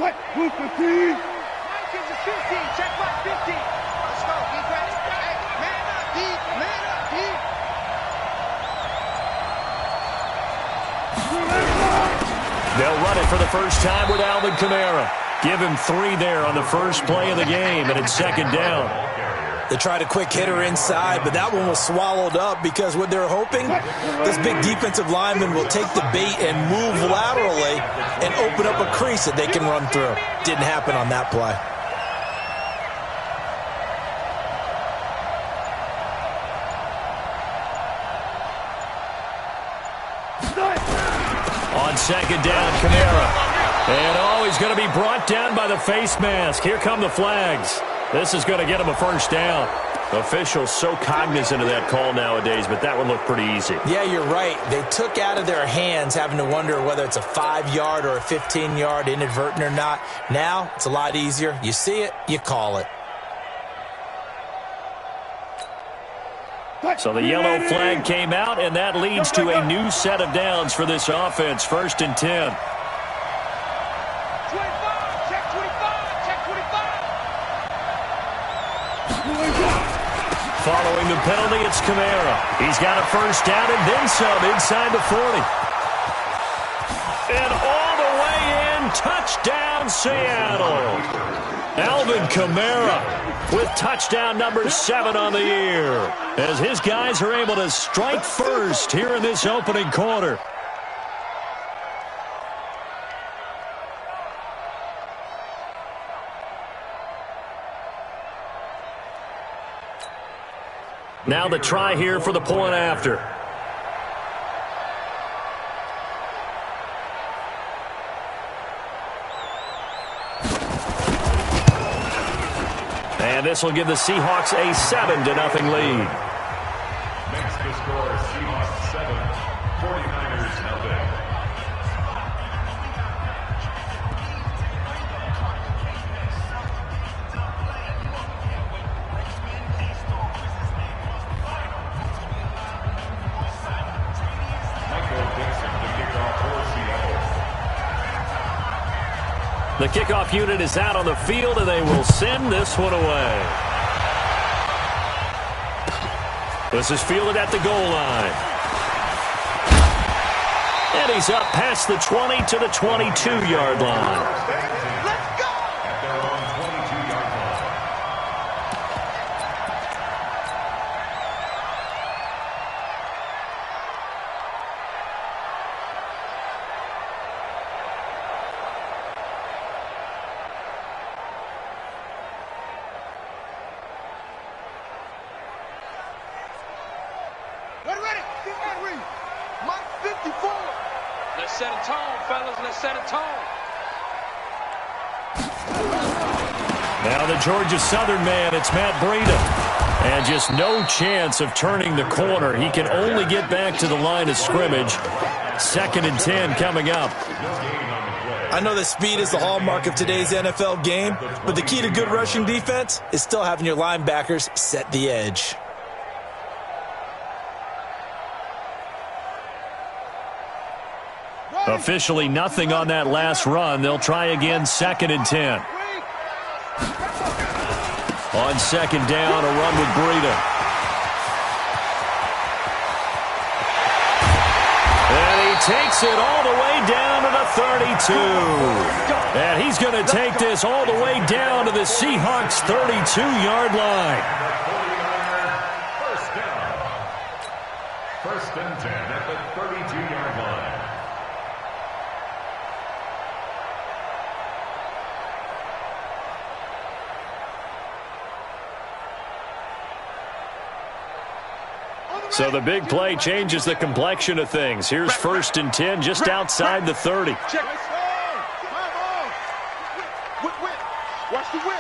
Mike is a 15. Check my 15. Let's go, defense. Hey, man up, D. Man up, D. They'll run it for the first time with Alvin Kamara. Give him 3 there on the first play of the game, and it's second down. They tried a quick hitter inside, but that one was swallowed up because what they're hoping, this big defensive lineman will take the bait and move laterally and open up a crease that they can run through. Didn't happen on that play. On second down, Kamara. And he's going to be brought down by the face mask. Here come the flags. This is going to get him a first down. Officials so cognizant of that call nowadays, but that one looked pretty easy. Yeah, you're right. They took out of their hands having to wonder whether it's a 5-yard or a 15-yard inadvertent or not. Now, it's a lot easier. You see it, you call it. So the yellow flag came out, and that leads to a new set of downs for this offense. First and 10. Following the penalty, it's Kamara. He's got a first down and then some inside the 40. And all the way in, touchdown Seattle. Alvin Kamara with touchdown number 7 on the year, as his guys are able to strike first here in this opening quarter. Now the try here for the point after. And this will give the Seahawks a 7-0 lead. Makes the score Seahawks 7, 49ers nothing. The kickoff unit is out on the field, and they will send this one away. This is fielded at the goal line. And he's up past the 20 to the 22-yard line. Let's go! At their own 22-yard line. Ready? Get ready. Mike 54. Let's set a tone, fellas. Let's set a tone. Now the Georgia Southern man, it's Matt Breida. And just no chance of turning the corner. He can only get back to the line of scrimmage. 2nd and 10 coming up. I know that speed is the hallmark of today's NFL game, but the key to good rushing defense is still having your linebackers set the edge. Officially nothing on that last run. They'll try again, 2nd and 10. On 2nd down, a run with Breida. And he takes it all the way down to the 32. And he's going to take this all the way down to the Seahawks' 32-yard line. First down. 1st and 10 at the 32-yard line. So the big play changes the complexion of things. Here's 1st and 10 just outside the 30. Check. Watch the whip.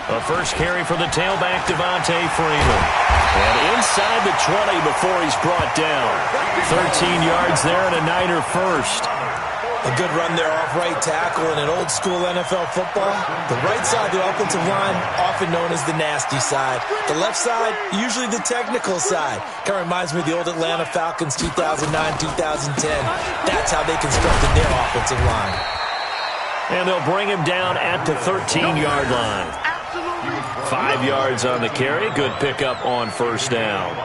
A first carry for the tailback, Devontae Freeman. And inside the 20 before he's brought down. 13 yards there and a Niner first. A good run there off right tackle in an old school NFL football. The right side of the offensive line, often known as the nasty side. The left side, usually the technical side. Kind of reminds me of the old Atlanta Falcons 2009, 2010. That's how they constructed their offensive line. And they'll bring him down at the 13-yard line. 5 yards on the carry. Good pickup on first down.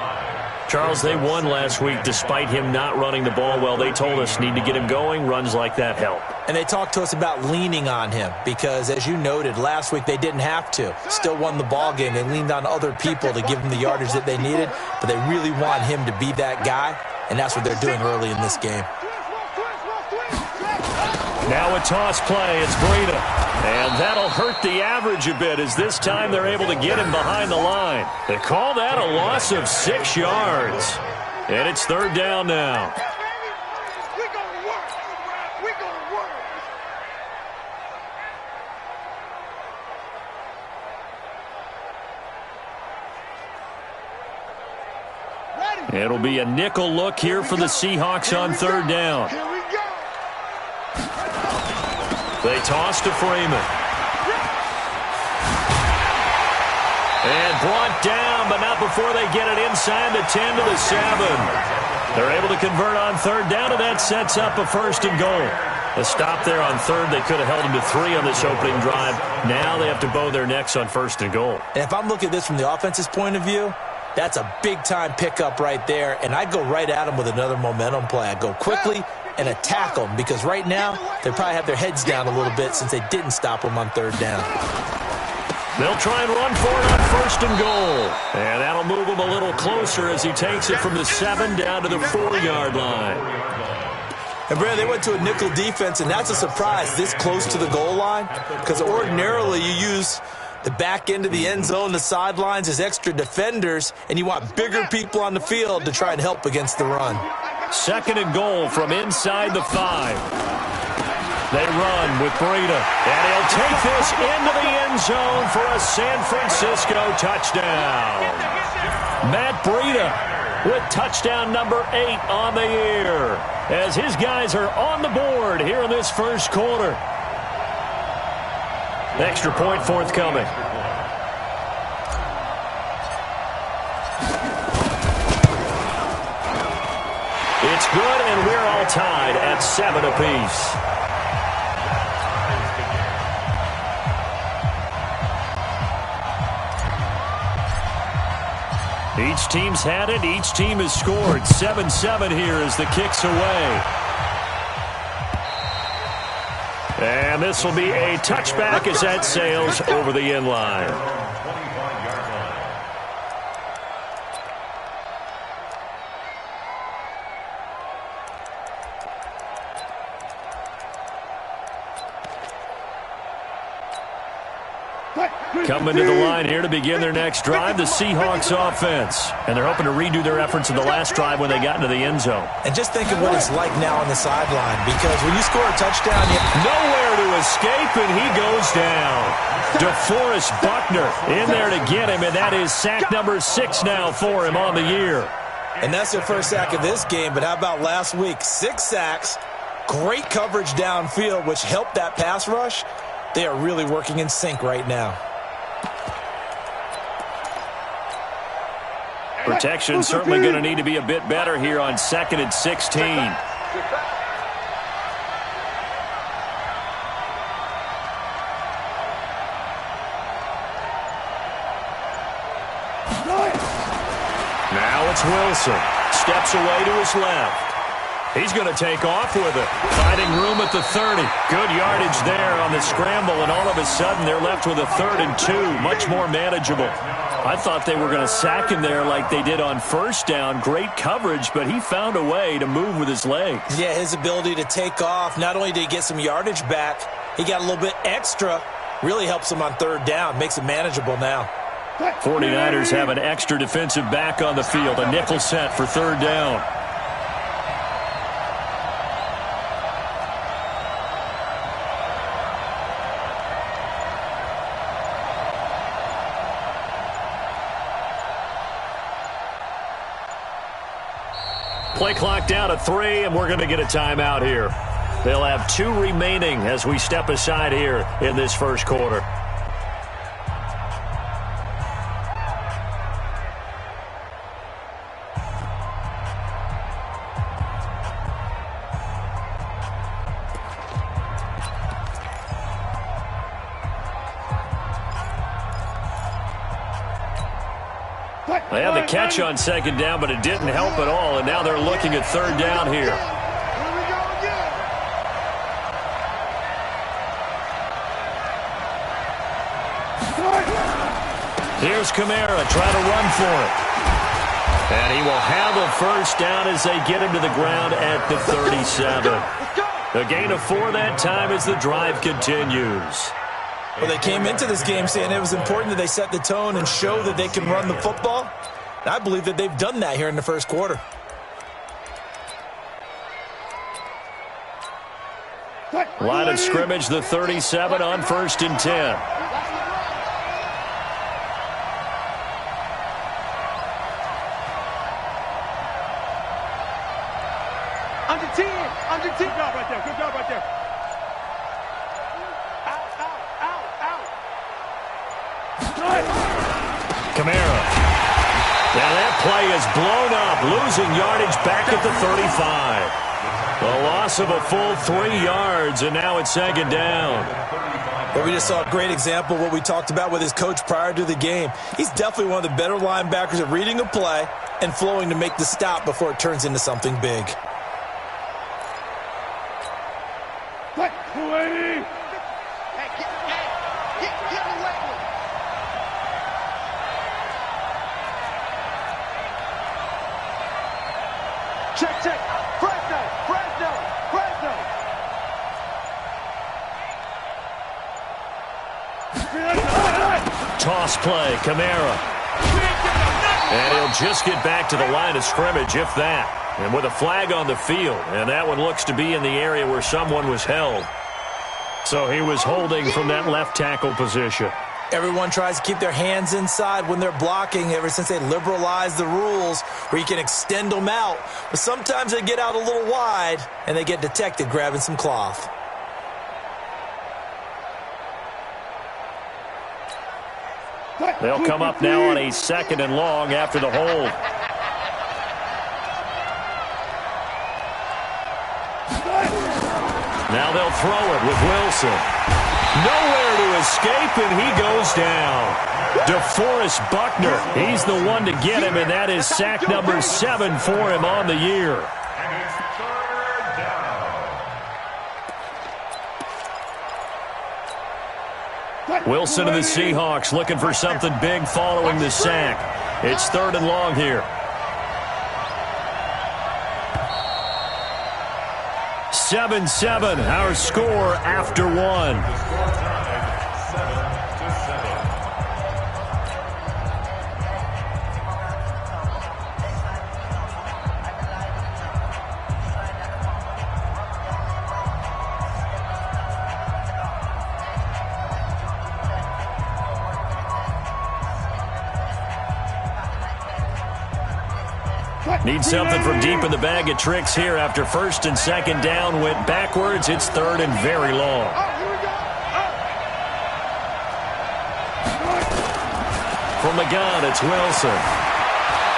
Charles, they won last week despite him not running the ball well. They told us need to get him going. Runs like that help. And they talked to us about leaning on him because, as you noted, last week they didn't have to. Still won the ball game. They leaned on other people to give them the yardage that they needed, but they really want him to be that guy, and that's what they're doing early in this game. Now a toss play. It's Breida. And that'll hurt the average a bit as this time they're able to get him behind the line. They call that a loss of 6 yards. And it's third down now. It'll be a nickel look here for the Seahawks on third down. They toss to Freeman. And brought down, but not before they get it inside the 10 to the 7. They're able to convert on third down, and that sets up a first and goal. A stop there on third. They could have held them to 3 on this opening drive. Now they have to bow their necks on first and goal. And if I'm looking at this from the offense's point of view, that's a big-time pickup right there, and I'd go right at them with another momentum play. I'd go quickly and attack them because right now they probably have their heads down a little bit since they didn't stop them on third down. They'll try and run for it on first and goal. And that'll move him a little closer as he takes it from the 7 down to the 4-yard line. And, Brad, they went to a nickel defense, and that's a surprise this close to the goal line because ordinarily you use the back end of the end zone, the sidelines as extra defenders, and you want bigger people on the field to try and help against the run. Second and goal from inside the 5. They run with Breida, and he'll take this into the end zone for a San Francisco touchdown. Matt Breida with touchdown number 8 on the year as his guys are on the board here in this first quarter. Extra point forthcoming. It's good, and we're all tied at 7 apiece. Each team's had it. Each team has scored. 7-7 here as the kick's away. And this will be a touchback as that sails over the end line. Coming to the line here to begin their next drive, the Seahawks offense. And they're hoping to redo their efforts in the last drive when they got into the end zone. And just think of what it's like now on the sideline, because when you score a touchdown, nowhere to escape, and he goes down. DeForest Buckner in there to get him, and that is sack number 6 now for him on the year. And that's their first sack of this game, but how about last week? 6 sacks, great coverage downfield, which helped that pass rush. They are really working in sync right now. Protection certainly going to need to be a bit better here on 2nd and 16. Now it's Wilson. Steps away to his left. He's going to take off with it. Finding room at the 30. Good yardage there on the scramble, and all of a sudden they're left with a 3rd and 2. Much more manageable. I thought they were going to sack him there like they did on first down. Great coverage, but he found a way to move with his legs. Yeah, his ability to take off, not only did he get some yardage back, he got a little bit extra. Really helps him on 3rd down. Makes it manageable now. 49ers have an extra defensive back on the field. A nickel set for 3rd down. Play clock down to 3, and we're going to get a timeout here. They'll have 2 remaining as we step aside here in this first quarter. They had the catch on second down, but it didn't help at all, and now they're looking at third down here. Here's Kamara trying to run for it. And he will have a first down as they get him to the ground at the 37. A gain of 4 that time as the drive continues. Well, they came into this game saying it was important that they set the tone and show that they can run the football. And I believe that they've done that here in the first quarter. Line of scrimmage, the 37 on 1st and 10. Under 10. Under 10. Good job right there. Good job right there. Kamara. Now that play is blown up, losing yardage back at the 35. A loss of a full 3 yards, and now it's second down. Well, we just saw a great example of what we talked about with his coach prior to the game. He's definitely one of the better linebackers at reading a play and flowing to make the stop before it turns into something big. Check. Fresno. Toss play, Kamara. And he'll just get back to the line of scrimmage, if that. And with a flag on the field, and that one looks to be in the area where someone was held. So he was holding from that left tackle position. Everyone tries to keep their hands inside when they're blocking ever since they liberalized the rules where you can extend them out. But sometimes they get out a little wide, and they get detected grabbing some cloth. They'll come up now on a 2nd and long after the hold. Now they'll throw it with Wilson. Nowhere to escape, and he goes down. DeForest Buckner, he's the one to get him, and that is sack number 7 for him on the year. And it's third down. Wilson and the Seahawks looking for something big following the sack. It's 3rd and long here. 7-7, our score after 1. The score tied 7-7. Need something from deep in the bag of tricks here after 1st and 2nd down went backwards. It's 3rd and very long. From the gun, it's Wilson.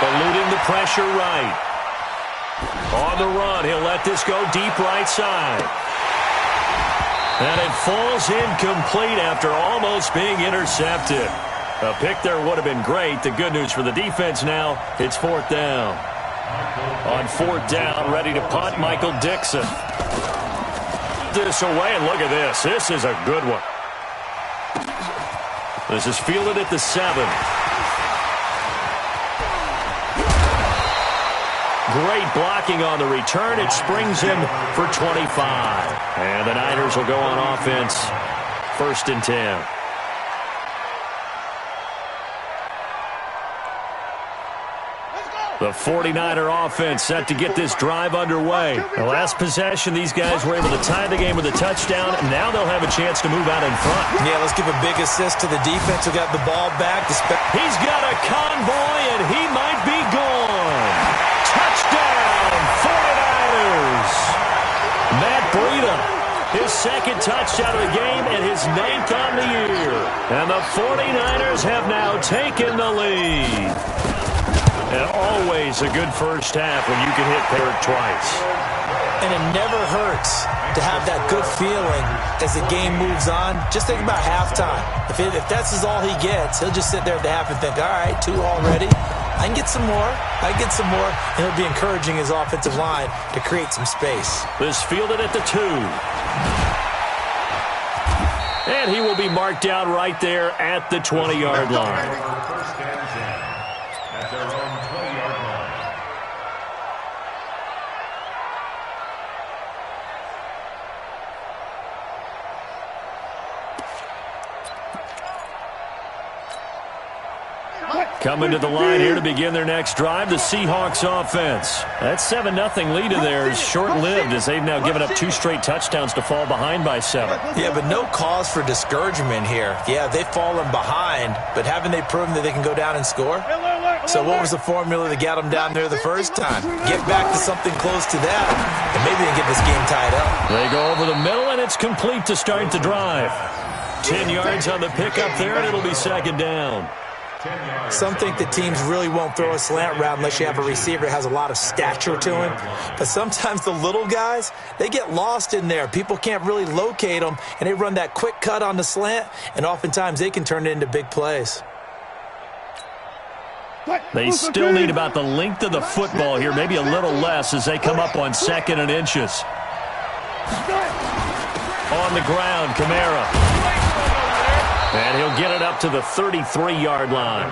Eluding the pressure right. On the run, he'll let this go deep right side. And it falls incomplete after almost being intercepted. A pick there would have been great. The good news for the defense now, it's 4th down. On 4th down, ready to punt, Michael Dixon. This away, and look at this. This is a good one. This is fielded at the 7. Great blocking on the return. It springs him for 25. And the Niners will go on offense. 1st and 10. The 49er offense set to get this drive underway. The last possession, these guys were able to tie the game with a touchdown, and now they'll have a chance to move out in front. Yeah, let's give a big assist to the defense who got the ball back. He's got a convoy, and he might be gone. Touchdown, 49ers. Matt Breida His second touchdown of the game and his 9th on the year. And the 49ers have now taken the lead. And always a good first half when you can hit Parrott twice. And it never hurts to have that good feeling as the game moves on. Just think about halftime. If that's all he gets, he'll just sit there at the half and think, all right, 2 already. I can get some more. And he'll be encouraging his offensive line to create some space. This fielded at the 2. And he will be marked down right there at the 20-yard line. First and 10 at their own 20-yard line. Coming to the line here to begin their next drive, the Seahawks offense. That 7-0 lead of theirs short-lived as they've now given up 2 straight touchdowns to fall behind by 7. Yeah, but no cause for discouragement here. Yeah, they've fallen behind, but haven't they proven that they can go down and score? So what was the formula that got them down there the first time? Get back to something close to that, and maybe they get this game tied up. They go over the middle, and it's complete to start the drive. 10 yards on the pickup there, and it'll be second down. Some think that teams really won't throw a slant route unless you have a receiver that has a lot of stature to him. But sometimes the little guys, they get lost in there. People can't really locate them, and they run that quick cut on the slant, and oftentimes they can turn it into big plays. They still need about the length of the football here, maybe a little less as they come up on 2nd and inches. On the ground, Kamara. And he'll get it up to the 33-yard line.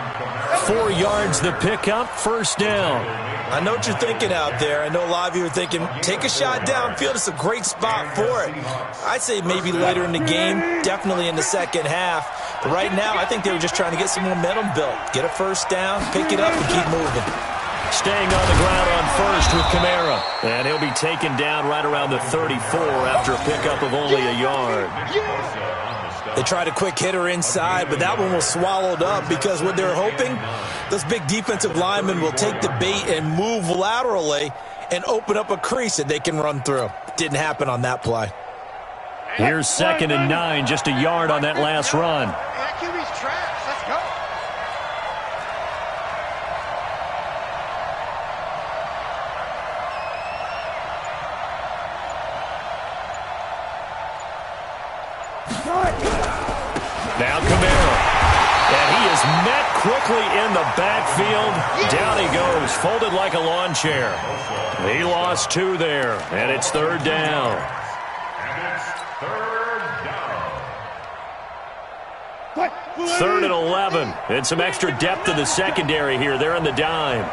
4 yards the pickup, first down. I know what you're thinking out there. I know a lot of you are thinking, take a shot downfield. It's a great spot for it. I'd say maybe later in the game, definitely in the second half. But right now, I think they were just trying to get some momentum built. Get a first down, pick it up, and keep moving. Staying on the ground on first with Kamara. And he'll be taken down right around the 34 after a pickup of only a yard. They tried a quick hitter inside, but that one was swallowed up because what they're hoping, those big defensive linemen will take the bait and move laterally and open up a crease that they can run through. Didn't happen on that play. Here's 2nd and 9, just a yard on that last run. That QB's trash. Let's go. Now Kamara. And he is met quickly in the backfield. Down he goes, folded like a lawn chair. He lost 2 there, and it's 3rd down. And it's 3rd down. 3rd and 11. And some extra depth in the secondary here. They're in the dime.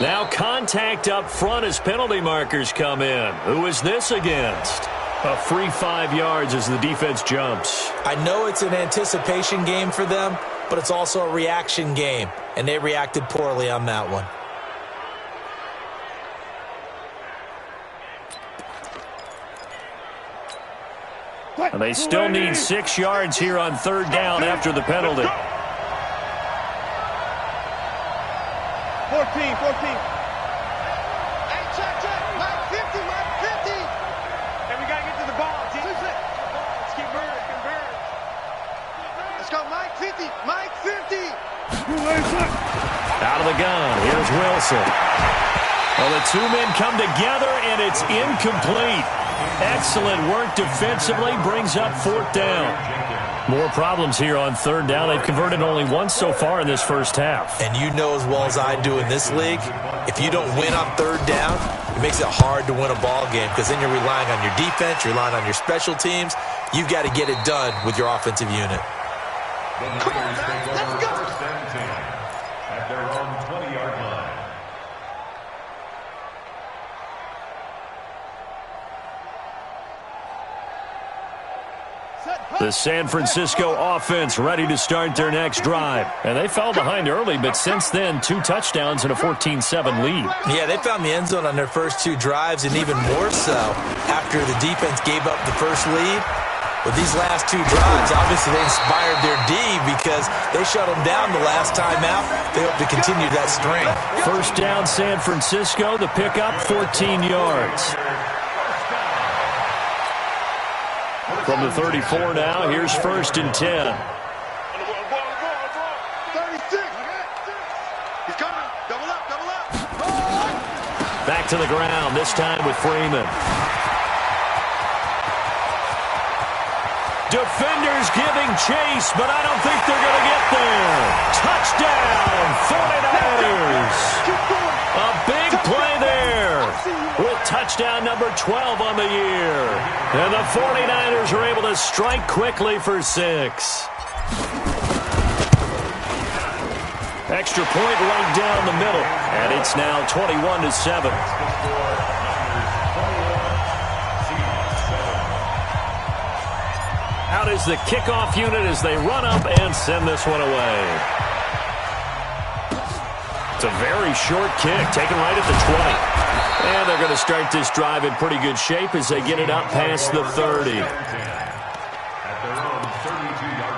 Now contact up front as penalty markers come in. Who is this against? A free 5 yards as the defense jumps. I know it's an anticipation game for them, but it's also a reaction game, and they reacted poorly on that one. And they still need 6 yards here on 3rd down after the penalty. 14. Hey, check. Mike 50. Hey, we got to get to the ball, team. Let's keep moving. Convert. Let's go, Mike 50. Out of the gun. Here's Wilson. Well, the 2 men come together, and it's incomplete. Excellent work defensively. Brings up 4th down. More problems here on 3rd down. They've converted only once so far in this first half. And you know as well as I do in this league, if you don't win on 3rd down, it makes it hard to win a ball game because then you're relying on your defense, you're relying on your special teams. You've got to get it done with your offensive unit. Come on, let's go. First and 10 at their own 20-yard line. The San Francisco offense ready to start their next drive. And they fell behind early, but since then, 2 touchdowns and a 14-7 lead. Yeah, they found the end zone on their first 2 drives, and even more so after the defense gave up the first lead. With these last two drives, obviously they inspired their D because they shut them down the last time out. They hope to continue that string. First down, San Francisco. The pickup, 14 yards. From the 34 now, here's 1st and 10. 36. He's coming. Double up, double up. Back to the ground, this time with Freeman. Defenders giving chase, but I don't think they're going to get there. Touchdown, 49ers. A big play there with touchdown number 12 on the year. And the 49ers are able to strike quickly for 6. Extra point right down the middle, and it's now 21-7. Out is the kickoff unit as they run up and send this one away. It's a very short kick, taken right at the 20. And they're going to start this drive in pretty good shape as they get it up past the 30. At their own 32-yard line.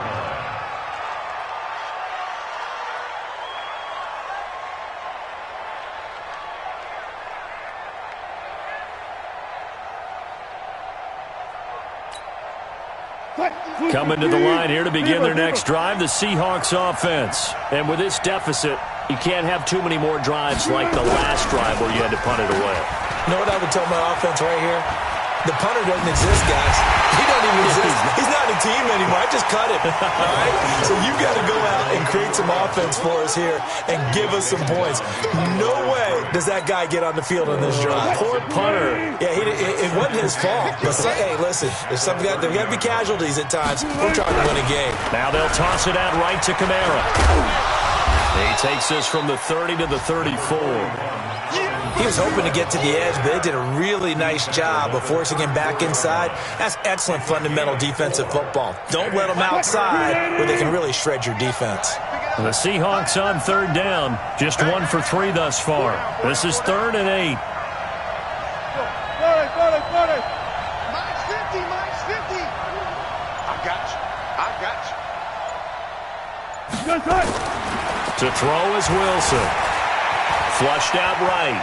Coming to the line here to begin their next drive, the Seahawks offense. And with this deficit, you can't have too many more drives like the last drive where you had to punt it away. You know what I would tell my offense right here? The punter doesn't exist, guys. He doesn't even exist. He's not a team anymore. I just cut him. All right? So you've got to go out and create some offense for us here and give us some points. No way does that guy get on the field on this drive. Poor punter. Yeah, it wasn't his fault. But hey, listen, there's got to be casualties at times. We're trying to win a game. Now they'll toss it out right to Kamara. He takes this from the 30 to the 34. He was hoping to get to the edge, but they did a really nice job of forcing him back inside. That's excellent fundamental defensive football. Don't let them outside where they can really shred your defense. The Seahawks on 3rd down. Just 1 for 3 thus far. This is 3rd and 8. Minus 50, minus 50. I got you. To throw is Wilson. Flushed out right.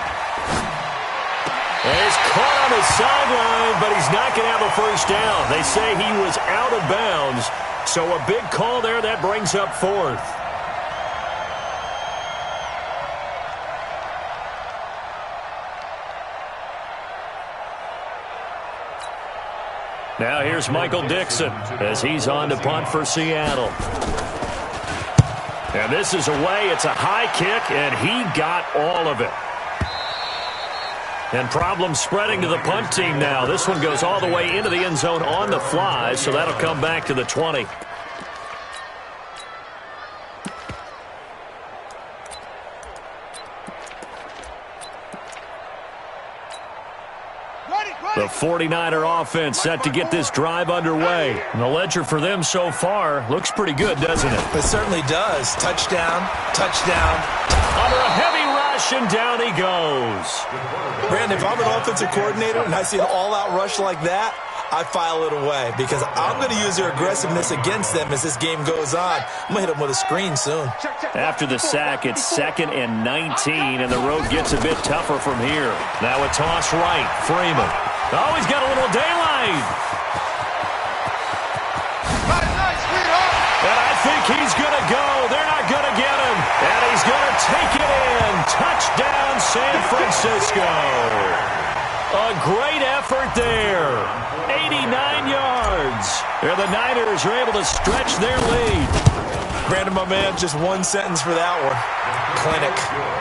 And he's caught on the sideline, but he's not going to have a first down. They say he was out of bounds, so a big call there. That brings up 4th. Now here's Michael Dixon as he's on to punt for Seattle. And this is away. It's a high kick, and he got all of it. And problems spreading to the punt team now. This one goes all the way into the end zone on the fly, so that'll come back to the 20. The 49er offense set to get this drive underway. And the ledger for them so far looks pretty good, doesn't it? It certainly does. Touchdown, touchdown. Under a heavy rush, and down he goes. Brandon, if I'm an offensive coordinator and I see an all-out rush like that, I file it away because I'm going to use their aggressiveness against them as this game goes on. I'm going to hit them with a screen soon. After the sack, it's 2nd and 19, and the road gets a bit tougher from here. Now a toss right, Freeman. Oh, he's got a little daylight. And I think he's going to go. They're not going to get him. And he's going to take it in. Touchdown, San Francisco. A great effort there. 89 yards. And the Niners are able to stretch their lead. Brandon, my man, just one sentence for that one. Clinic.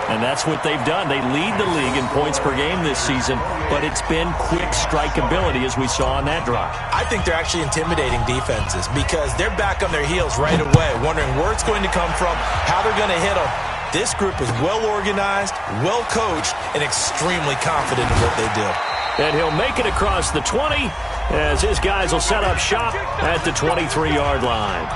And that's what they've done. They lead the league in points per game this season, but it's been quick strikeability as we saw on that drive. I think they're actually intimidating defenses because they're back on their heels right away, wondering where it's going to come from, how they're going to hit them. This group is well organized, well coached, and extremely confident in what they do. And he'll make it across the 20 as his guys will set up shop at the 23-yard line.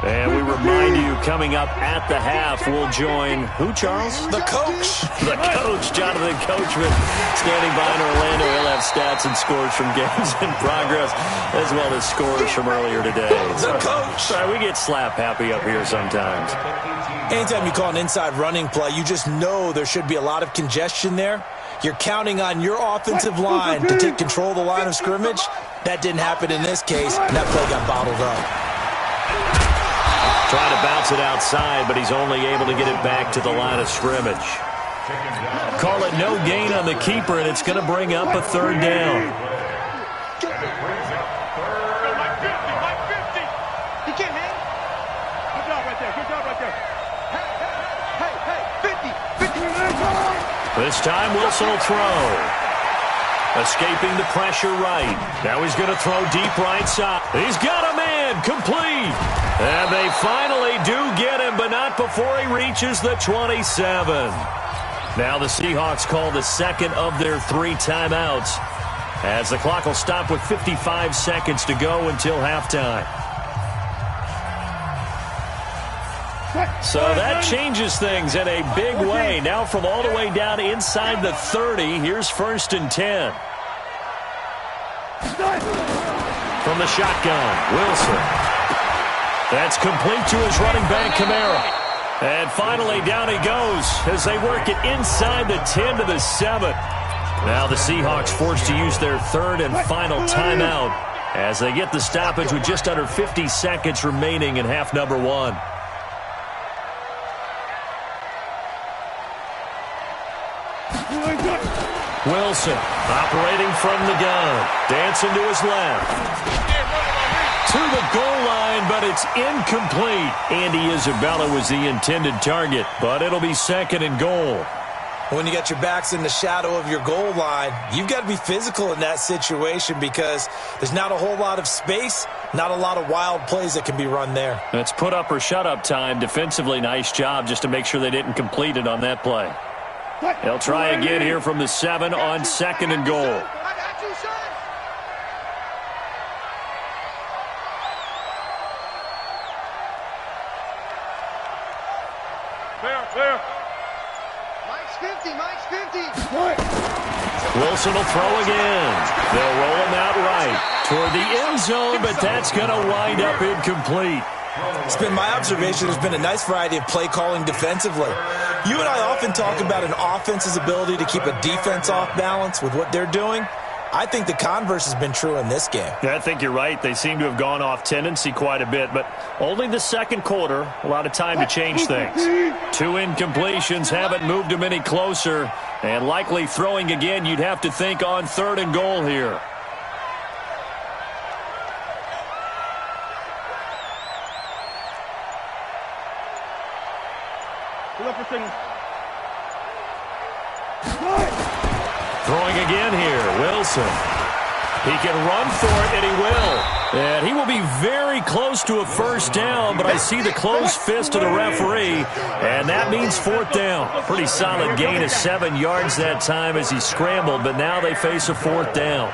And we remind you, coming up at the half, we'll join who, Charles? The coach. The coach, Jonathan Coachman, standing by in Orlando. He'll have stats and scores from games in progress, as well as scores from earlier today. The coach. Sorry, we get slap happy up here sometimes. Anytime you call an inside running play, you just know there should be a lot of congestion there. You're counting on your offensive line to take control of the line of scrimmage. That didn't happen in this case, and that play got bottled up. Trying to bounce it outside, but he's only able to get it back to the line of scrimmage. Call it no gain on the keeper, and it's going to bring up a third down. He can't hang. Good job right there. Good job right there. Hey, 50. This time Wilson will throw. Escaping the pressure right. Now he's going to throw deep right side. He's got a man. Complete. And they finally do get him, but not before he reaches the 27. Now the Seahawks call the second of their 3 timeouts, as the clock will stop with 55 seconds to go until halftime. So that changes things in a big way. Now from all the way down inside the 30, here's 1st and 10. From the shotgun, Wilson. That's complete to his running back, Kamara. And finally, down he goes as they work it inside the 10 to the 7. Now the Seahawks forced to use their 3rd and final timeout as they get the stoppage with just under 50 seconds remaining in half number 1. Wilson operating from the gun. Dancing to his left. To the goal line, but it's incomplete. Andy Isabella was the intended target, but it'll be 2nd and goal. When you got your backs in the shadow of your goal line, you've got to be physical in that situation because there's not a whole lot of space, not a lot of wild plays that can be run there. That's put up or shut up time. Defensively, nice job just to make sure they didn't complete it on that play. They'll try again here from the 7 on 2nd and goal. I got you, son. Clear. Mike's 50. Wilson will throw again. They'll roll him out right toward the end zone, but that's going to wind up incomplete. It's been my observation there's been a nice variety of play calling defensively. You and I often talk about an offense's ability to keep a defense off balance with what they're doing. I think the converse has been true in this game. Yeah, I think you're right. They seem to have gone off tendency quite a bit, but only the 2nd quarter, a lot of time to change things. 2 incompletions haven't moved them any closer, and likely throwing again, you'd have to think on 3rd and goal here. Throwing again here, Wilson. He can run for it, and he will. And he will be very close to a 1st down, but I see the closed fist of the referee, and that means 4th down. Pretty solid gain of 7 yards that time as he scrambled, but now they face a 4th down.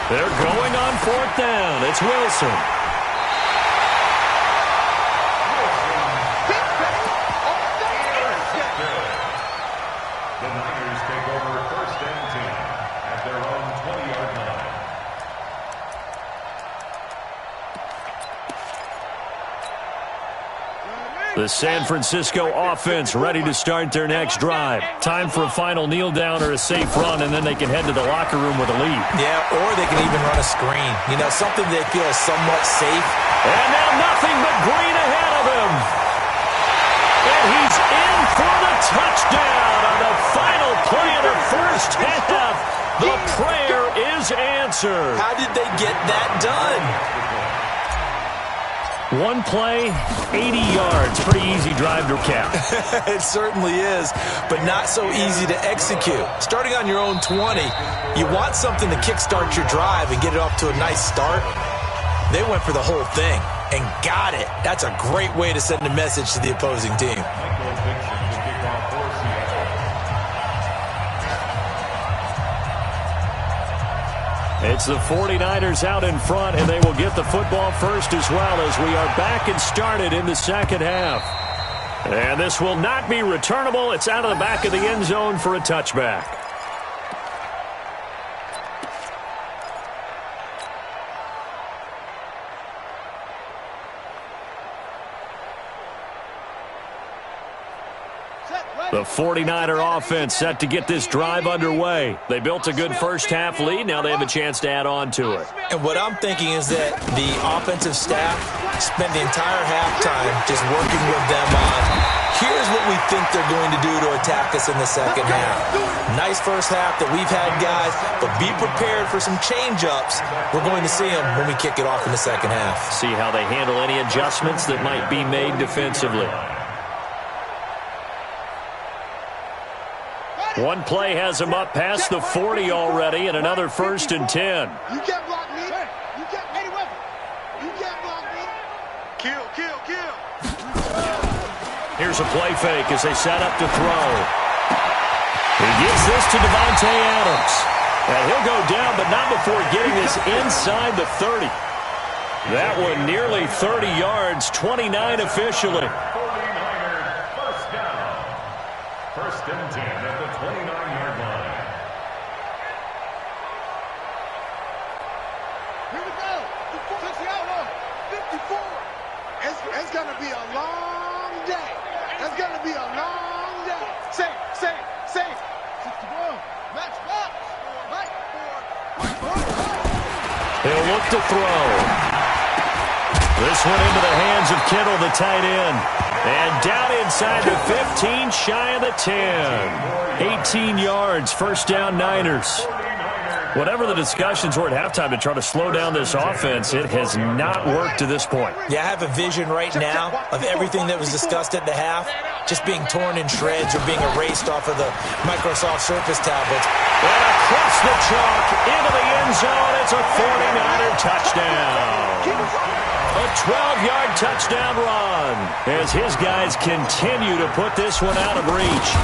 They're going on 4th down. It's Wilson. The San Francisco offense ready to start their next drive. Time for a final kneel down or a safe run, and then they can head to the locker room with a lead. Yeah, or they can even run a screen. You know, something they feel is somewhat safe. And now nothing but green ahead of him. And he's in for the touchdown on the final play of the 1st half. The prayer is answered. How did they get that done? One play, 80 yards. Pretty easy drive to cap. It certainly is, but not so easy to execute. Starting on your own 20, you want something to kickstart your drive and get it off to a nice start. They went for the whole thing and got it. That's a great way to send a message to the opposing team. It's the 49ers out in front, and they will get the football first as well as we are back and started in the second half. And this will not be returnable. It's out of the back of the end zone for a touchback. The 49er offense set to get this drive underway. They built a good first-half lead. Now they have a chance to add on to it. And what I'm thinking is that the offensive staff spent the entire halftime just working with them on, here's what we think they're going to do to attack us in the second half. Nice first half that we've had, guys, but be prepared for some change-ups. We're going to see them when we kick it off in the second half. See how they handle any adjustments that might be made defensively. One play has him up past the 40 already, and another 1st and 10. You can't block me. You can't any weapon. You can't block me. Kill, kill, kill. Here's a play fake as they set up to throw. He gives this to Devontae Adams. And he'll go down, but not before getting this inside the 30. That one nearly 30 yards, 29 officially. 49ers first down. 1st and 10 at the 29-yard line. Here we go. 54. It's going to be a long day. It's going to be a long day. Safe. 61. Match box. Right. He'll look to throw. This one into the hands of Kittle, the tight end. And down inside the 15, shy of the 10. 18 yards, first down Niners. Whatever the discussions were at halftime to try to slow down this offense, it has not worked to this point. Yeah, I have a vision right now of everything that was discussed at the half just being torn in shreds or being erased off of the Microsoft Surface tablets. And across the chalk into the end zone, it's a 49er touchdown. A 12-yard touchdown run as his guys continue to put this one out of reach.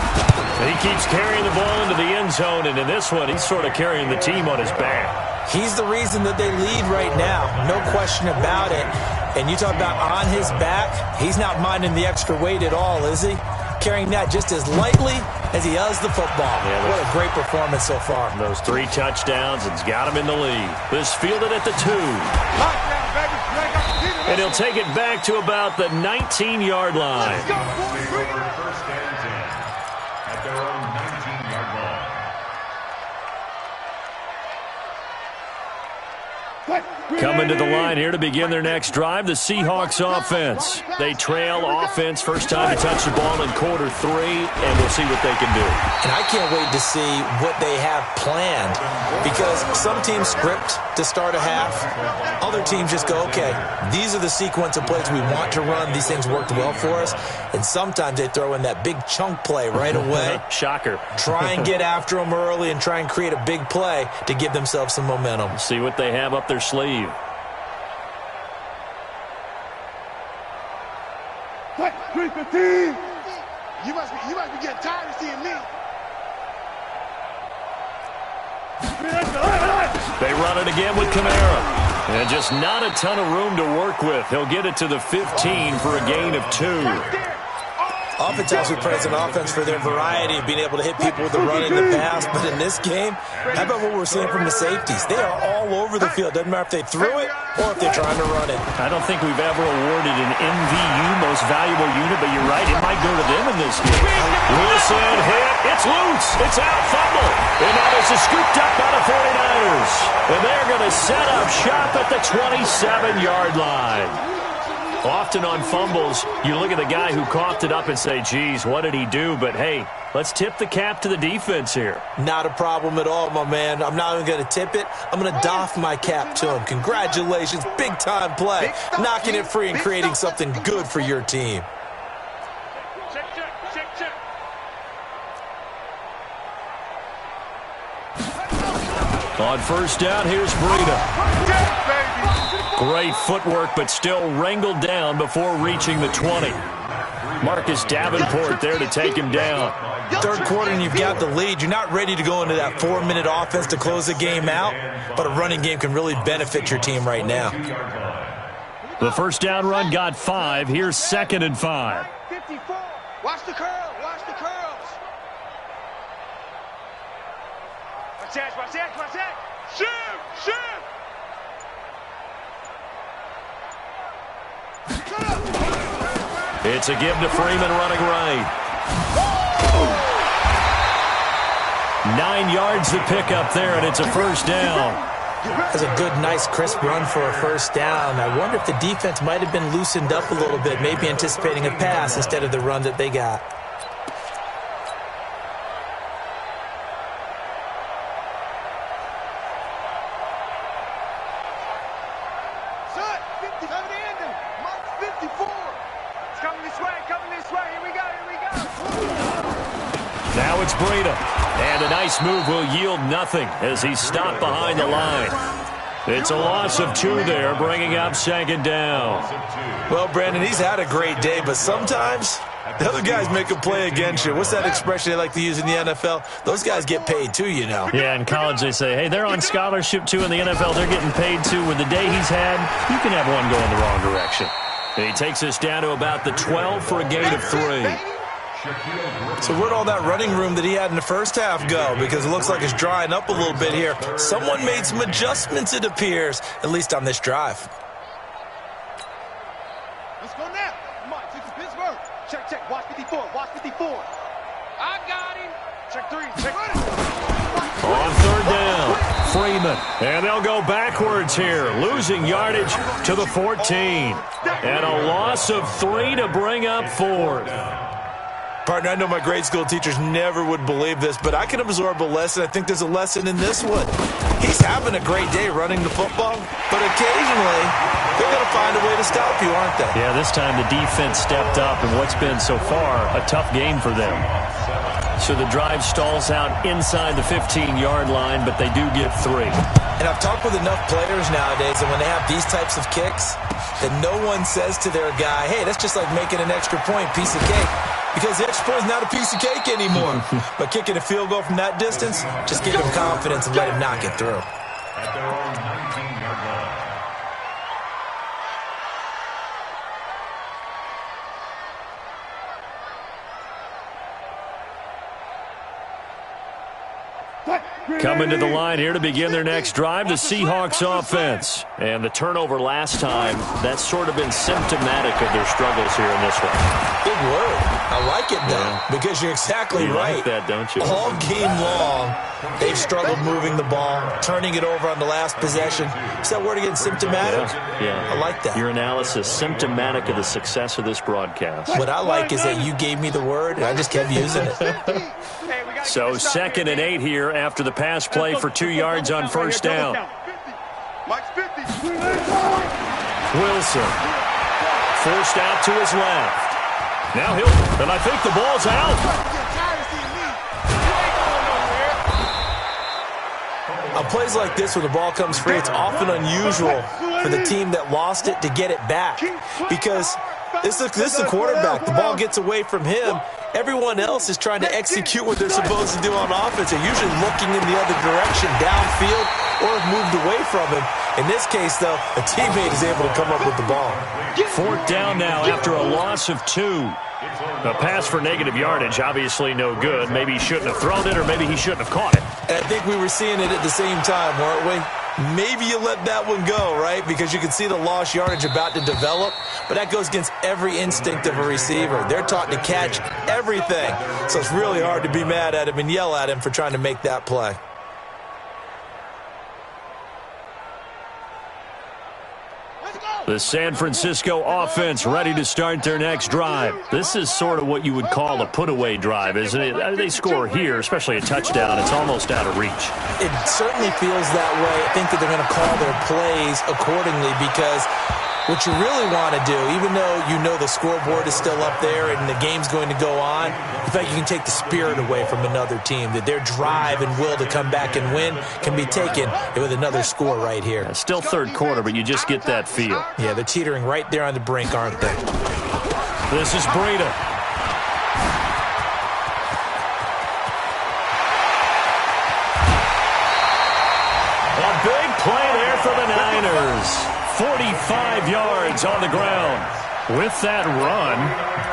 He keeps carrying the ball into the end zone, and in this one, he's sort of carrying the team on his back. He's the reason that they lead right now, no question about it. And you talk about on his back, he's not minding the extra weight at all, is he? Carrying that just as lightly as he does the football. Yeah, what a great performance so far. Those 3 touchdowns, it's got him in the lead. This fielded at the 2. And he'll take it back to about the 19-yard line. First and 10 at their own 19-yard line. Coming to the line here to begin their next drive, the Seahawks offense. They trail offense, first time to touch the ball in quarter 3, and we'll see what they can do. And I can't wait to see what they have planned, because some teams script to start a half. Other teams just go, okay, these are the sequence of plays we want to run. These things worked well for us. And sometimes they throw in that big chunk play right away. Shocker. Try and get after them early and try and create a big play to give themselves some momentum. See what they have up their sleeve. What? 315. You must be getting tired of seeing me. They run it again with Kamara. And just not a ton of room to work with. He'll get it to the 15 for a gain of 2. Oftentimes we praise an offense for their variety of being able to hit people with the run in the pass, but in this game, how about what we're seeing from the safeties? They are all over the field. Doesn't matter if they threw it or if they're trying to run it. I don't think we've ever awarded an MVU, most valuable unit, but you're right, it might go to them in this game. Wilson hit, it's loose, it's out, fumble. And now this is scooped up by the 49ers. And they're going to set up shop at the 27-yard line. Often on fumbles, you look at the guy who coughed it up and say, geez, what did he do? But, hey, let's tip the cap to the defense here. Not a problem at all, my man. I'm not even going to tip it. I'm going to doff my cap to him. Congratulations, big-time play. Knocking it free and creating something good for your team. Check. On first down, here's Breida. Great footwork, but still wrangled down before reaching the 20. Marcus Davenport there to take him down. Third quarter and you've got the lead. You're not ready to go into that 4-minute offense to close the game out, but a running game can really benefit your team right now. The first down run got 5. Here's 2nd and 5. 54. Watch the curl. Watch the curls. Watch that. Watch that. Watch that. Shoot. Shoot. It's a give to Freeman running right. 9 yards to pick up there, and it's a first down. That's a good, nice, crisp run for a first down. I wonder if the defense might have been loosened up a little bit, maybe anticipating a pass instead of the run that they got. Shut. 57 in there. Mark 54. It's coming this way. Coming this way. Here we go. Here we go. Now it's Breida. And a nice move will yield nothing as he's stopped behind the line. It's a loss of 2 there, bringing up 2nd down. Well, Brandon, he's had a great day, but sometimes the other guys make a play against you. What's that expression they like to use in the NFL? Those guys get paid too, you know. Yeah, in college they say, hey, they're on scholarship too. In the NFL, they're getting paid too. With the day he's had, you can have one go in the wrong direction. And he takes us down to about the 12 for a gain of 3. So where'd all that running room that he had in the first half go? Because it looks like it's drying up a little bit here. Someone made some adjustments, it appears, at least on this drive. Let's go now. Come on, take to Pittsburgh. Check, check. Watch 54. Watch 54. I got him. Check 3. Check. On 3rd down, Freeman. And they'll go backwards here, losing yardage to the 14. And a loss of 3 to bring up 4th. Partner, I know my grade school teachers never would believe this, but I can absorb a lesson. I think there's a lesson in this one. He's having a great day running the football, but occasionally they're going to find a way to stop you, aren't they? Yeah, this time the defense stepped up in what's been so far a tough game for them. So the drive stalls out inside the 15-yard line, but they do get 3. And I've talked with enough players nowadays, and when they have these types of kicks, that no one says to their guy, hey, that's just like making an extra point, piece of cake. Because the extra point is not a piece of cake anymore. But kicking a field goal from that distance, just give him confidence and let him knock it through. At their own 19-yard line. Coming to the line here to begin their next drive, the Seahawks offense. And the turnover last time, that's sort of been symptomatic of their struggles here in this one. Big word. I like it, though, because you're exactly right. You like that, don't you? All game long, they've struggled moving the ball, turning it over on the last possession. Is that word again, symptomatic? Yeah. I like that. Your analysis, symptomatic of the success of this broadcast. What I like is that you gave me the word, and I just kept using it. So 2nd and 8 here after the pass play for 2 yards on first down. Mike's 50. Wilson forced out to his left. Now and I think the ball's out. On plays like this, when the ball comes free, it's often unusual for the team that lost it to get it back. Because this is the quarterback. The ball gets away from him. Everyone else is trying to execute what they're supposed to do on offense. They're usually looking in the other direction, downfield, or have moved away from him. In this case, though, a teammate is able to come up with the ball. 4th down now after a loss of 2. A pass for negative yardage, obviously no good. Maybe he shouldn't have thrown it, or maybe he shouldn't have caught it. And I think we were seeing it at the same time, weren't we? Maybe you let that one go, right? Because you can see the lost yardage about to develop. But that goes against every instinct of a receiver. They're taught to catch everything. So it's really hard to be mad at him and yell at him for trying to make that play. The San Francisco offense ready to start their next drive. This is sort of what you would call a put-away drive, isn't it? They score here, especially a touchdown. It's almost out of reach. It certainly feels that way. I think that they're going to call their plays accordingly because what you really want to do, even though you know the scoreboard is still up there and the game's going to go on, in fact, you can take the spirit away from another team, that their drive and will to come back and win can be taken with another score right here. Yeah, still 3rd quarter, but you just get that feel. Yeah, they're teetering right there on the brink, aren't they? This is Breida. is 45 yards on the ground. With that run,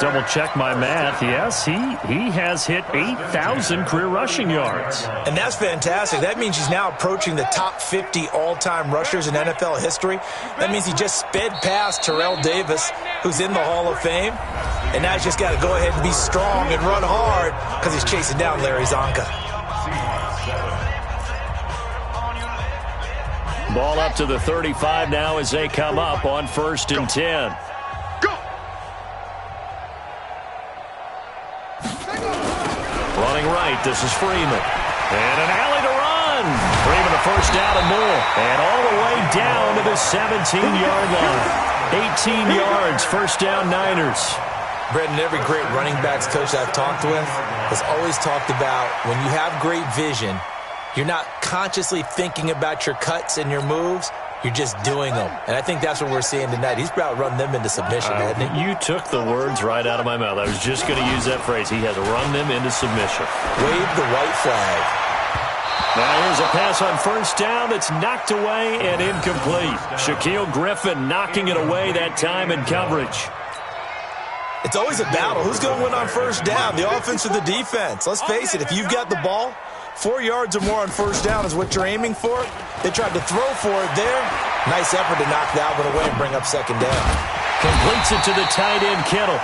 double check my math, yes, he has hit 8,000 career rushing yards. And that's fantastic. That means he's now approaching the top 50 all-time rushers in NFL history. That means he just sped past Terrell Davis, who's in the Hall of Fame. And now he's just got to go ahead and be strong and run hard because he's chasing down Larry Zonka. Ball up to the 35 now as they come up on 1st and 10. Running right, this is Freeman. And an alley to run. Freeman the first down and more. And all the way down to the 17-yard line. 18 yards, first down Niners. Brendan, every great running backs coach I've talked with has always talked about when you have great vision, you're not consciously thinking about your cuts and your moves. You're just doing them. And I think that's what we're seeing tonight. He's about to run them into submission, hasn't he? You took the words right out of my mouth. I was just going to use that phrase. He has run them into submission. Wave the white flag. Now here's a pass on first down that's knocked away and incomplete. Shaquille Griffin knocking it away that time in coverage. It's always a battle. Who's going to win on first down, the offense or the defense? Let's face it, if you've got the ball, 4 yards or more on first down is what you're aiming for. They tried to throw for it there. Nice effort to knock that one away and bring up second down. Completes it to the tight end, Kittle.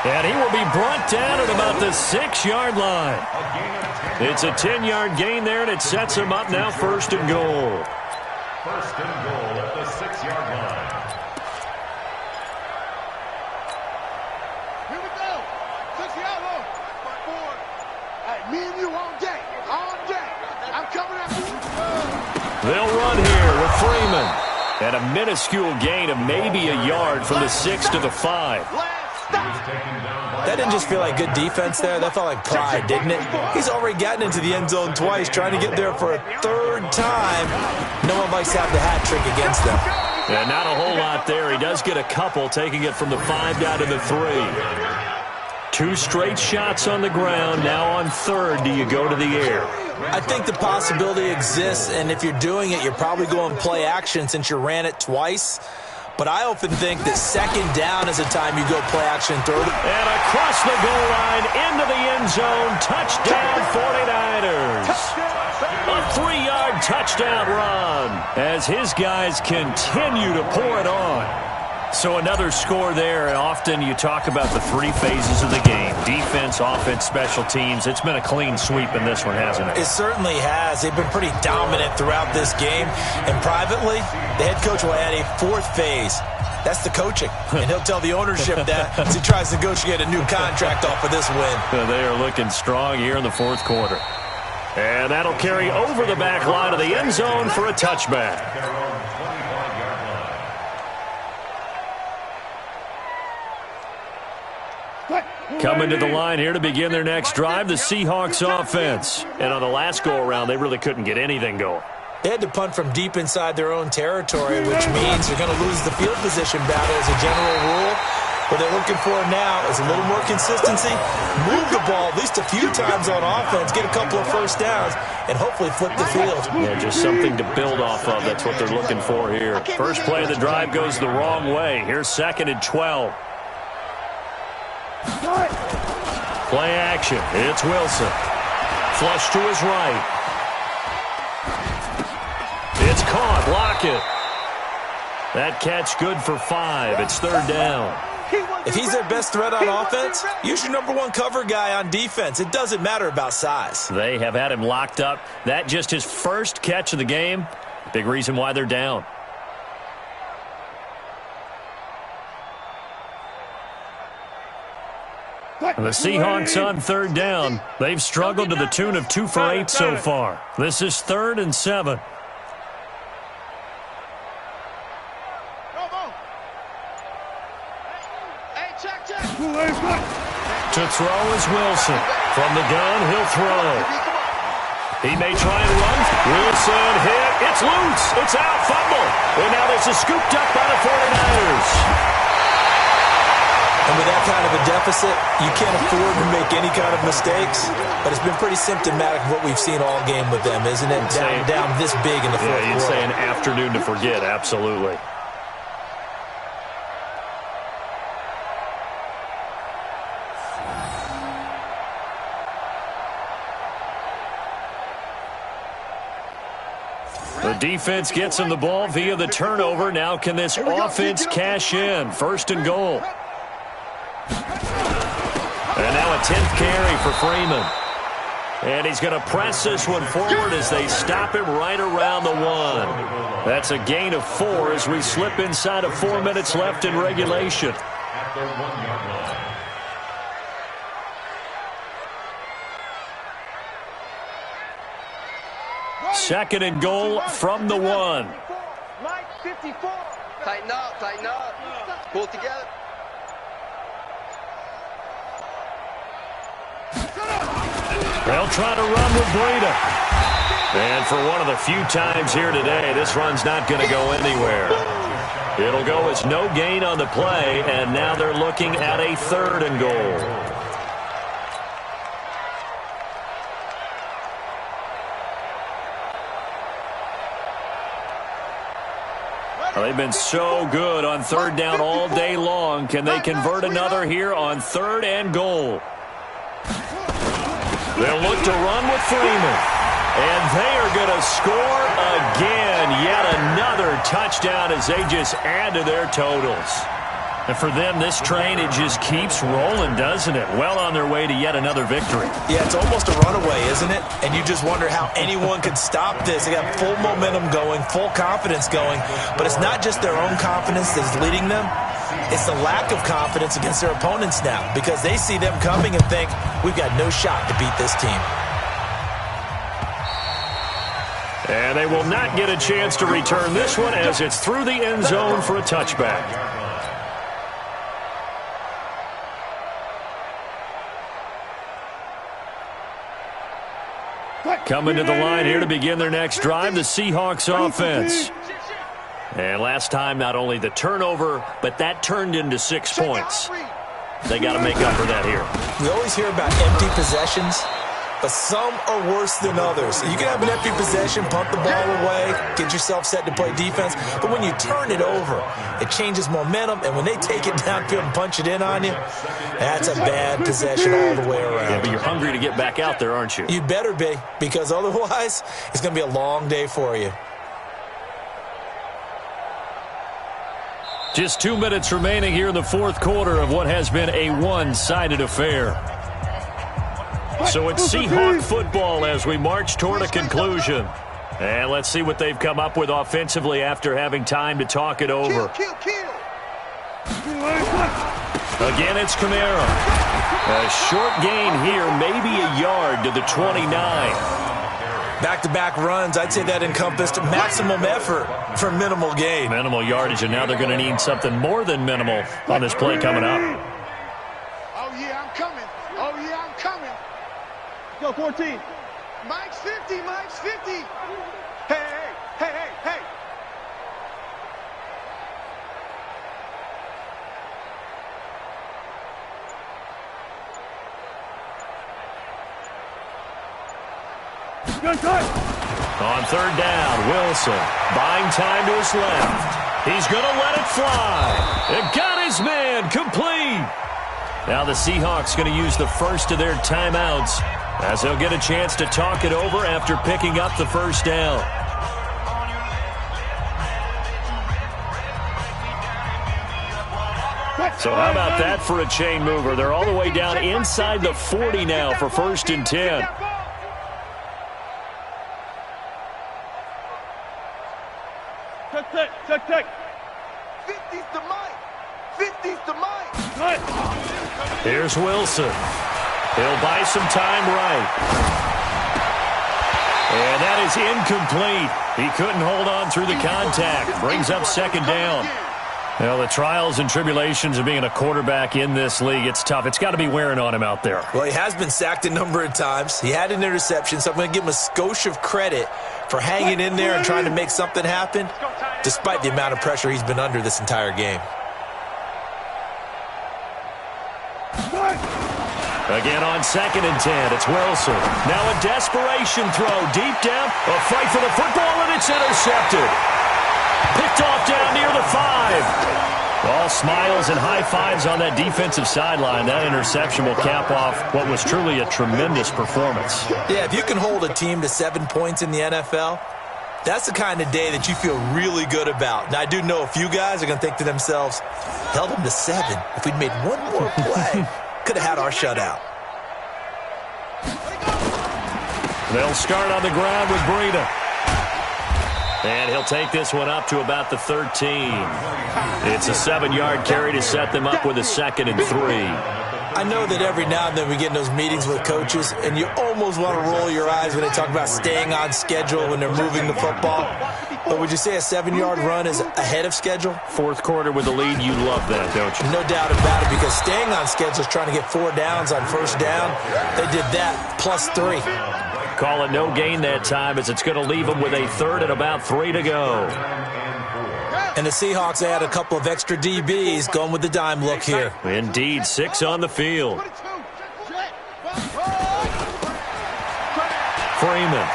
And he will be brought down at about the 6-yard line. It's a 10-yard gain there, and it sets him up now 1st and goal. 1st and goal at the 6-yard line. Here we go. 6-yard line. My boy. Hey, me and you all day. All day. I'm coming after you. They'll run here with Freeman. And a minuscule gain of maybe a yard from the 6 to the 5. That didn't just feel like good defense there. That felt like pride, didn't it? He's already gotten into the end zone twice, trying to get there for a 3rd time. No one likes to have the hat trick against them. Yeah, not a whole lot there. He does get a couple, taking it from the 5 down to the 3. 2 straight shots on the ground. Now on 3rd, do you go to the air? I think the possibility exists, and if you're doing it, you're probably going play action since you ran it twice. But I often think that 2nd down is a time you go play action 3rd. And across the goal line, into the end zone, touchdown 49ers. A 3-yard touchdown run as his guys continue to pour it on. So another score there, and often you talk about the 3 phases of the game. Defense, offense, special teams. It's been a clean sweep in this one, hasn't it? It certainly has. They've been pretty dominant throughout this game. And privately, the head coach will add a 4th phase. That's the coaching. And he'll tell the ownership that as he tries to negotiate a new contract off of this win. They are looking strong here in the 4th quarter. And that'll carry over the back line of the end zone for a touchback. Coming to the line here to begin their next drive, the Seahawks offense. And on the last go-around, they really couldn't get anything going. They had to punt from deep inside their own territory, which means they're going to lose the field position battle as a general rule. What they're looking for now is a little more consistency, move the ball at least a few times on offense, get a couple of first downs, and hopefully flip the field. Yeah, just something to build off of. That's what they're looking for here. First play of the drive goes the wrong way. Here's 2nd and 12. Play action. It's Wilson. Flush to his right. It's caught. Lockett. That catch good for 5. It's 3rd down. If he's their best threat on offense, use your #1 cover guy on defense. It doesn't matter about size. They have had him locked up. That just his first catch of the game. Big reason why they're down. And the Seahawks on 3rd down. They've struggled to the tune of 2 for 8 so far. This is 3rd and 7. To throw is Wilson. From the gun, he'll throw. He may try and run. Wilson hit. It's loose. It's out. Fumble. And now this is scooped up by the 49ers. And with that kind of a deficit, you can't afford to make any kind of mistakes. But it's been pretty symptomatic of what we've seen all game with them, isn't it? Down this big in the fourth quarter. Yeah, you'd say an afternoon to forget, absolutely. The defense gets him the ball via the turnover. Now can this offense cash in? First and goal. And now a 10th carry for Freeman. And he's going to press this one forward as they stop him right around the 1. That's a gain of 4 as we slip inside of 4 minutes left in regulation. At their 1-yard line. Second and goal from the 1. Mike, 54. Tighten up, tighten up. Pull it together. They'll try to run with Breida. And for one of the few times here today, this run's not going to go anywhere. It'll go as no gain on the play, and now they're looking at a 3rd and goal. They've been so good on 3rd down all day long. Can they convert another here on 3rd and goal? They'll look to run with Freeman. And they are going to score again. Yet another touchdown as they just add to their totals. And for them, this train, it just keeps rolling, doesn't it? Well on their way to yet another victory. Yeah, it's almost a runaway, isn't it? And you just wonder how anyone could stop this. They got full momentum going, full confidence going. But it's not just their own confidence that's leading them. It's the lack of confidence against their opponents now because they see them coming and think, we've got no shot to beat this team. And they will not get a chance to return this one as it's through the end zone for a touchback. Coming to the line here to begin their next drive, the Seahawks offense. And last time, not only the turnover, but that turned into 6 points. They got to make up for that here. We always hear about empty possessions, but some are worse than others. You can have an empty possession, punt the ball away, get yourself set to play defense, but when you turn it over, it changes momentum, and when they take it downfield and punch it in on you, that's a bad possession all the way around. Yeah, but you're hungry to get back out there, aren't you? You better be, because otherwise, it's going to be a long day for you. Just 2 minutes remaining here in the fourth quarter of what has been a one-sided affair. So it's Seahawk football as we march toward a conclusion. And let's see what they've come up with offensively after having time to talk it over. Again, it's Kamara. A short gain here, maybe a yard to the 29. Back-to-back runs, I'd say that encompassed maximum effort for minimal gain. Minimal yardage, and now they're going to need something more than minimal on this play coming up. Oh, yeah, I'm coming. Oh, yeah, I'm coming. Go, 14. Mike's 50, Mike's 50. Hey, hey, hey, hey, hey. On 3rd down, Wilson buying time to his left. He's going to let it fly. It got his man complete. Now the Seahawks going to use the first of their timeouts as they'll get a chance to talk it over after picking up the first down. So how about that for a chain mover? They're all the way down inside the 40 now for 1st and 10. Check. 50's to Mike. 50's to Mike. Here's Wilson. He'll buy some time right. And that is incomplete. He couldn't hold on through the contact. Brings up 2nd down. Well, the trials and tribulations of being a quarterback in this league, it's tough. It's got to be wearing on him out there. Well, he has been sacked a number of times. He had an interception, so I'm going to give him a skosh of credit for hanging in there and trying to make something happen, despite the amount of pressure he's been under this entire game. Again on 2nd and 10, it's Wilson. Now a desperation throw deep down. A fight for the football, and it's intercepted. Picked off down near the 5. All smiles and high fives on that defensive sideline. That interception will cap off what was truly a tremendous performance. Yeah, if you can hold a team to 7 points in the NFL, that's the kind of day that you feel really good about. Now, I do know a few guys are going to think to themselves, held them to 7. If we'd made one more play, could have had our shutout. They'll start on the ground with Breida. And he'll take this one up to about the 13. It's a 7-yard carry to set them up with a 2nd and 3. I know that every now and then we get in those meetings with coaches, and you almost want to roll your eyes when they talk about staying on schedule when they're moving the football. But would you say a 7-yard run is ahead of schedule? Fourth quarter with the lead, you love that, don't you? No doubt about it, because staying on schedule is trying to get 4 downs on first down. They did that plus 3. Call it no gain that time, as it's going to leave them with a 3rd and about 3 to go. And the Seahawks add a couple of extra DBs going with the dime look here. Indeed, 6 on the field. Freeman.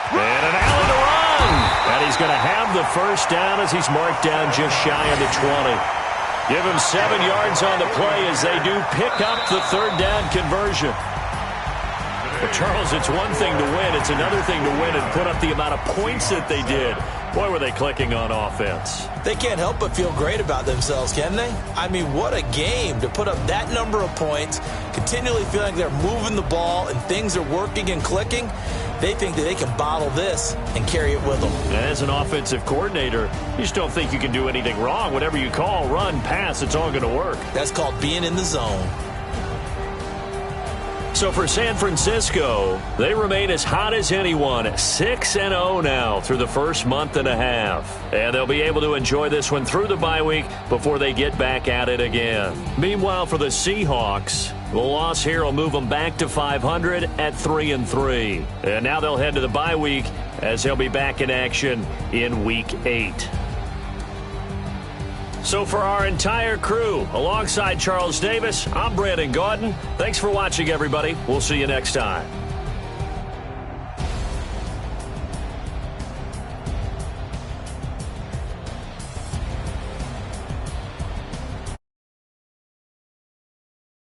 And an Allen to run. And he's going to have the first down as he's marked down just shy of the 20. Give him 7 yards on the play as they do pick up the 3rd down conversion. But, Charles, it's one thing to win. It's another thing to win and put up the amount of points that they did. Boy, were they clicking on offense. They can't help but feel great about themselves, can they? I mean, what a game to put up that number of points, continually feeling like they're moving the ball and things are working and clicking. They think that they can bottle this and carry it with them. As an offensive coordinator, you just don't think you can do anything wrong. Whatever you call, run, pass, it's all going to work. That's called being in the zone. So for San Francisco, they remain as hot as anyone, 6-0 now through the first month and a half. And they'll be able to enjoy this one through the bye week before they get back at it again. Meanwhile, for the Seahawks, the loss here will move them back to 500 at 3-3. And now they'll head to the bye week as they'll be back in action in Week 8. So for our entire crew, alongside Charles Davis, I'm Brandon Gaudin. Thanks for watching, everybody. We'll see you next time.